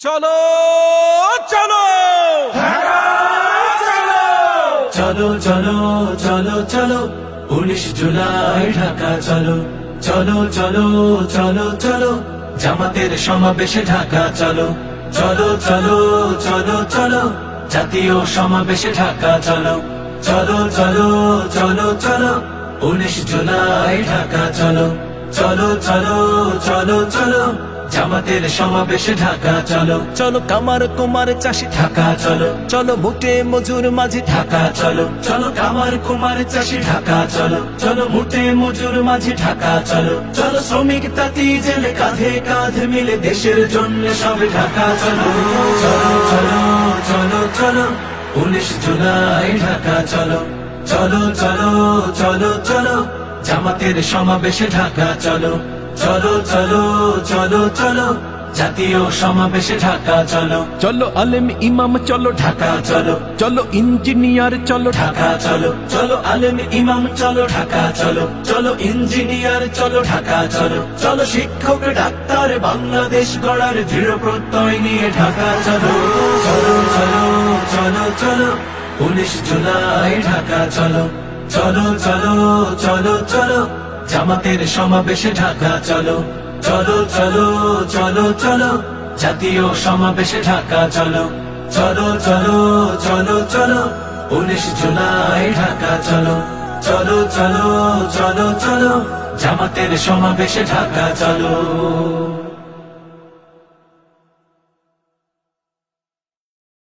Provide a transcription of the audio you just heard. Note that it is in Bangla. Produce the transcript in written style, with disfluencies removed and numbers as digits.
চলো চলো চলো চলো চলো চলো 19 জুলাই ঢাকা চলো চলো চলো চলো চলো জামাতের সমাবেশে ঢাকা চলো চলো চলো চলো চলো জাতীয় সমাবেশে ঢাকা চলো চলো চলো চলো চলো 19 জুলাই ঢাকা চলো চলো চলো চলো চলো জামাতের সমাবেশে ঢাকা চলো চলো কামার কুমার চাষি ঢাকা চলো চলো মুটে মজুর মাঝি ঢাকা চলো চলো কামার কুমার চাষি ঢাকা চলো চলো মুটে মজুর মাঝি ঢাকা চলো চলো শ্রমিক তাঁতি জেলে কাঁধে কাঁধ মিলে দেশের জন্য সবে ঢাকা চলো চলো চলো চলো চলো 19 জুলাই ঢাকা চলো চলো চলো চলো চলো জামাতের সমাবেশে ঢাকা চলো চলো চলো চলো চলো জাতীয় সমাবেশে ঢাকা চলো চলো আলেম ইমাম চলো ঢাকা চলো চলো ইঞ্জিনিয়ার চলো ঢাকা চলো চলো আলেম ইমাম চলো ঢাকা চলো চলো ইঞ্জিনিয়ার চলো ঢাকা চলো চলো শিক্ষক ডাক্তার বাংলাদেশ গড়ার দৃঢ় প্রত্যয় নিয়ে ঢাকা চলো চলো চলো চলো চলো 19 জুলাই ঢাকা চলো চলো চলো চলো চলো জামাতের সমাবেশে ঢাকা চলো চলো চলো চলো চলো জাতীয় সমাবেশে ঢাকা চলো চলো চলো চলো চলো 19 জুলাই ঢাকা চলো চলো চলো চলো চলো জামাতের সমাবেশে ঢাকা চলো।